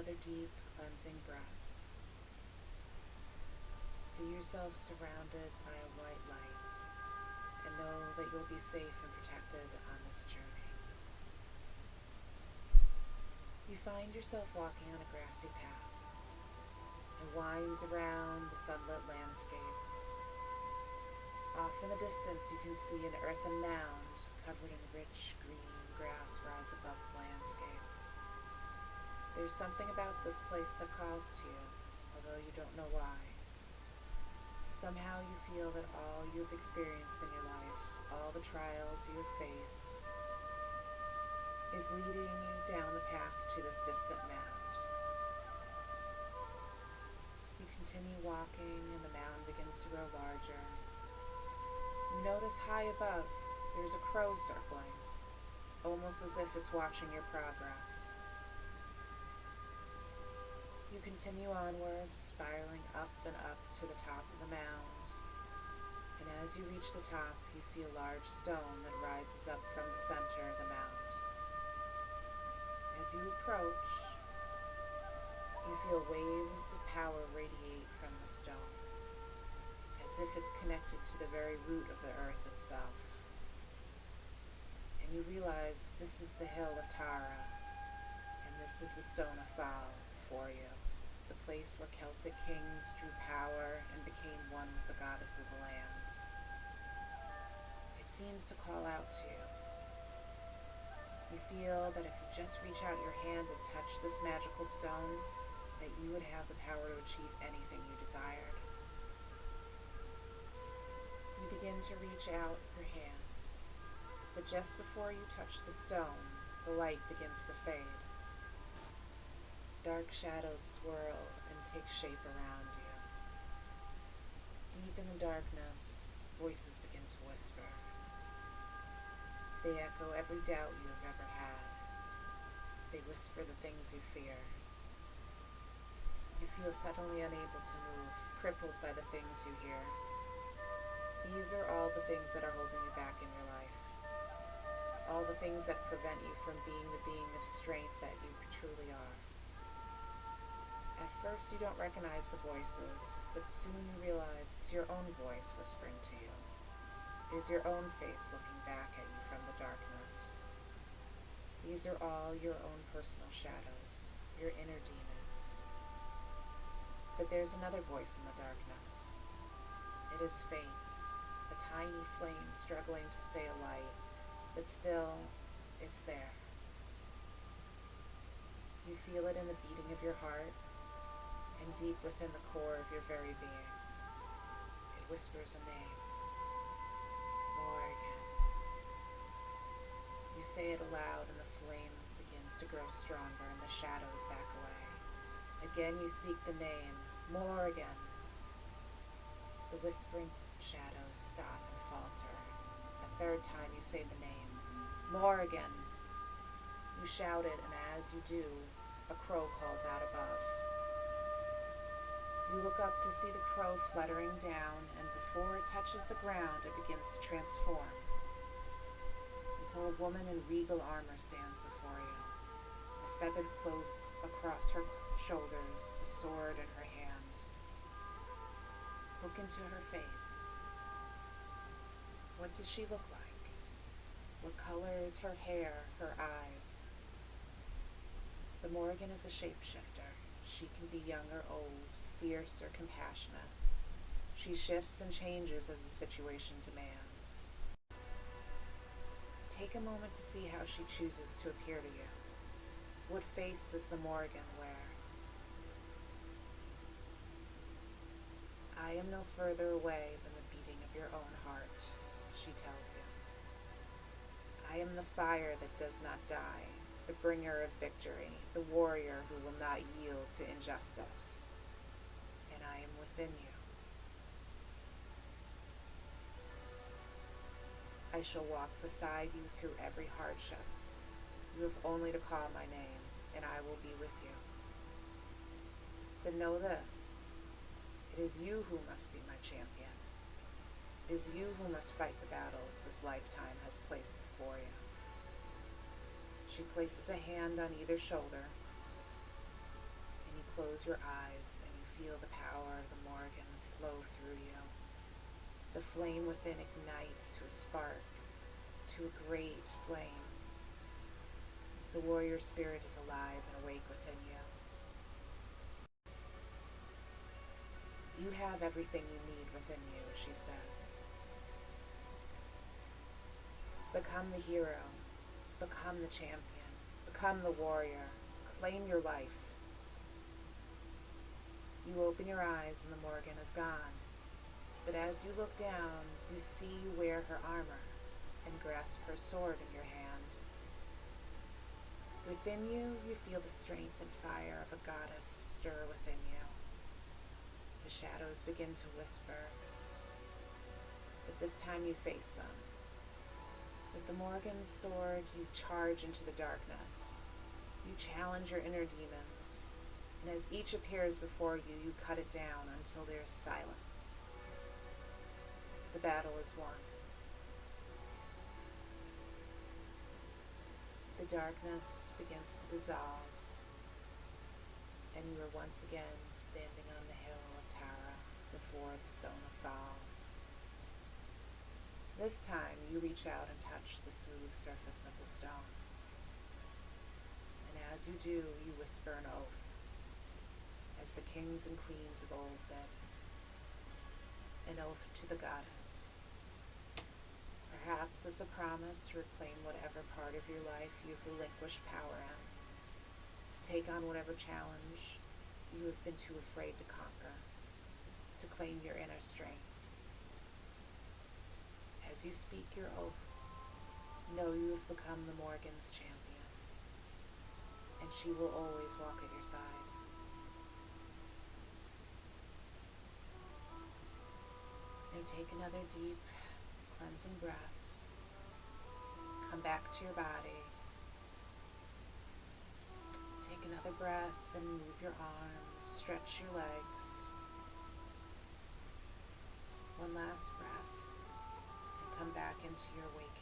another deep, cleansing breath. See yourself surrounded by a white light, and know that you'll be safe and protected on this journey. You find yourself walking on a grassy path. It winds around the sunlit landscape. Off in the distance, you can see an earthen mound covered in rich green grass rise above the landscape. There's something about this place that calls to you, although you don't know why. Somehow you feel that all you've experienced in your life, all the trials you have faced, is leading you down the path to this distant mound. You continue walking, and the mound begins to grow larger. You notice high above, there's a crow circling, almost as if it's watching your progress. You continue onward, spiraling up and up to the top of the mound. And as you reach the top, you see a large stone that rises up from the center of the mound. As you approach, you feel waves of power radiate from the stone, as if it's connected to the very root of the earth itself. And you realize this is the hill of Tara, and this is the stone of Thal before you, the place where Celtic kings drew power and became one with the goddess of the land. It seems to call out to you. You feel that if you just reach out your hand and touch this magical stone, that you would have the power to achieve anything you desired. You begin to reach out your hand, but just before you touch the stone, the light begins to fade. Dark shadows swirl and take shape around you. Deep in the darkness, voices begin to whisper. They echo every doubt you have ever had. They whisper the things you fear. You feel suddenly unable to move, crippled by the things you hear. These are all the things that are holding you back in your life. All the things that prevent you from being the being of strength that you truly are. At first you don't recognize the voices, but soon you realize it's your own voice whispering to you. It is your own face looking back at you from the darkness. These are all your own personal shadows, your inner demons. But there's another voice in the darkness. It is faint, a tiny flame struggling to stay alight, but still, it's there. You feel it in the beating of your heart, and deep within the core of your very being. It whispers a name. Morrigan. You say it aloud, and the flame begins to grow stronger and the shadows back away. Again you speak the name, Morrigan. The whispering shadows stop and falter. A third time you say the name, Morrigan. You shout it, and as you do, a crow calls out above. You look up to see the crow fluttering down, and before it touches the ground, it begins to transform until a woman in regal armor stands before you, a feathered cloak across her shoulders, a sword in her hand. Look into her face. What does she look like? What color is her hair, her eyes? The Morrigan is a shapeshifter. She can be young or old, fierce or compassionate. She shifts and changes as the situation demands. Take a moment to see how she chooses to appear to you. What face does the Morrigan wear? I am no further away than the beating of your own heart, she tells you. I am the fire that does not die, the bringer of victory, the warrior who will not yield to injustice. And I am within you. I shall walk beside you through every hardship. You have only to call my name, and I will be with you. But know this, it is you who must be my champion. It is you who must fight the battles this lifetime has placed before you. She places a hand on either shoulder. close your eyes and you feel the power of the Morrigan flow through you. The flame within ignites to a spark, to a great flame. The warrior spirit is alive and awake within you. You have everything you need within you, she says. Become the hero. Become the champion. Become the warrior. Claim your life. You open your eyes and the Morrigan is gone. But as you look down, you see you wear her armor and grasp her sword in your hand. Within you, you feel the strength and fire of a goddess stir within you. The shadows begin to whisper, but this time you face them. With the Morrigan's sword, you charge into the darkness. You challenge your inner demons, and as each appears before you, you cut it down until there is silence. The battle is won. The darkness begins to dissolve, and you are once again standing on the hill of Tara before the Stone of Fall. This time you reach out and touch the smooth surface of the stone. And as you do, you whisper an oath, as the kings and queens of old did. An oath to the goddess. Perhaps as a promise to reclaim whatever part of your life you've relinquished power in, to take on whatever challenge you have been too afraid to conquer, to claim your inner strength. As you speak your oath, know you have become the Morrigan's champion, and she will always walk at your side. Now take another deep, cleansing breath. Come back to your body. Take another breath and move your arms, stretch your legs. One last breath and come back into your waking.